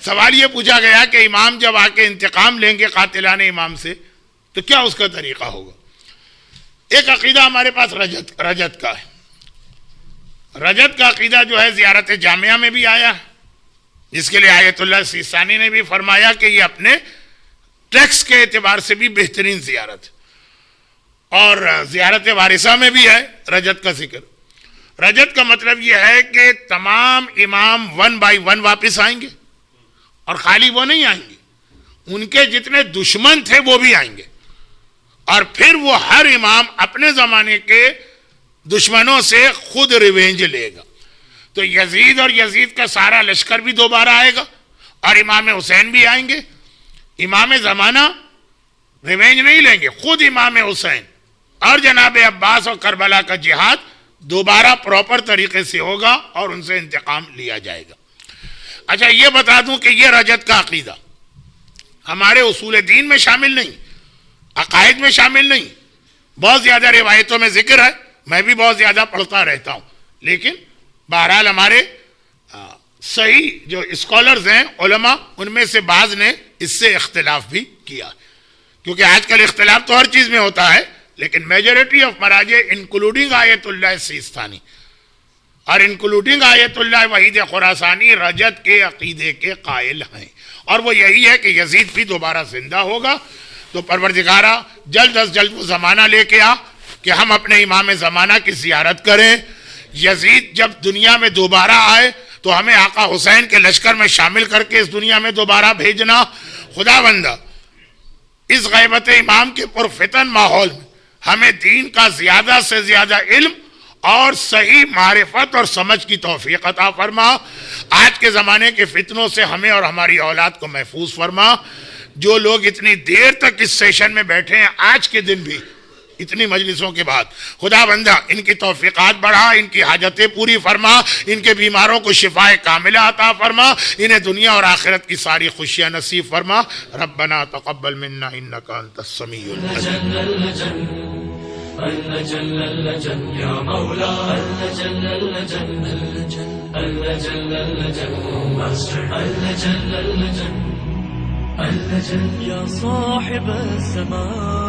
سوال یہ پوچھا گیا کہ امام جب آ کے انتقام لیں گے قاتلان امام سے تو کیا اس کا طریقہ ہوگا؟ ایک عقیدہ ہمارے پاس رجت کا ہے. رجت کا عقیدہ جو ہے زیارت جامعہ میں بھی آیا، جس کے لیے آیت اللہ سیستانی نے بھی فرمایا کہ یہ اپنے ٹیکس کے اعتبار سے بھی بہترین زیارت، اور زیارت وارثہ میں بھی ہے رجت کا ذکر. رجت کا مطلب یہ ہے کہ تمام امام 1 بائی 1 واپس آئیں گے، اور خالی وہ نہیں آئیں گے، ان کے جتنے دشمن تھے وہ بھی آئیں گے، اور پھر وہ ہر امام اپنے زمانے کے دشمنوں سے خود ریونج لے گا. تو یزید اور یزید کا سارا لشکر بھی دوبارہ آئے گا، اور امام حسین بھی آئیں گے. امام زمانہ ریونج نہیں لیں گے، خود امام حسین اور جناب عباس اور کربلا کا جہاد دوبارہ پراپر طریقے سے ہوگا اور ان سے انتقام لیا جائے گا. اچھا یہ بتا دوں کہ یہ رجت کا عقیدہ ہمارے اصول دین میں شامل نہیں، عقائد میں شامل نہیں. بہت زیادہ روایتوں میں ذکر ہے، میں بھی بہت زیادہ پڑھتا رہتا ہوں، لیکن بہرحال ہمارے صحیح جو اسکالرز ہیں علماء، ان میں سے بعض نے اس سے اختلاف بھی کیا، کیونکہ آج کل اختلاف تو ہر چیز میں ہوتا ہے، لیکن میجورٹی آف مراجع انکلوڈنگ آیت اللہ سیستانی اور انکلوڈنگ آیت اللہ وحید خراسانی رجت کے عقیدے کے قائل ہیں، اور وہ یہی ہے کہ یزید بھی دوبارہ زندہ ہوگا. تو پروردگارہ جلد از جلد وہ زمانہ لے کے آ کہ ہم اپنے امام زمانہ کی زیارت کریں. یزید جب دنیا میں دوبارہ آئے تو ہمیں آقا حسین کے لشکر میں شامل کر کے اس دنیا میں دوبارہ بھیجنا. خدا بندہ اس غیبت امام کے پرفتن ماحول میں ہمیں دین کا زیادہ سے زیادہ علم اور صحیح معرفت اور سمجھ کی توفیق عطا فرما. آج کے زمانے کے فتنوں سے ہمیں اور ہماری اولاد کو محفوظ فرما. جو لوگ اتنی دیر تک اس سیشن میں بیٹھے ہیں آج کے دن بھی اتنی مجلسوں کے بعد، خدا بندہ ان کی توفیقات بڑھا، ان کی حاجتیں پوری فرما، ان کے بیماروں کو شفائے کاملہ عطا فرما، انہیں دنیا اور آخرت کی ساری خوشیاں نصیب فرما. ربنا تقبل منا انک انت السمیع العلیم. يا صاحب السماء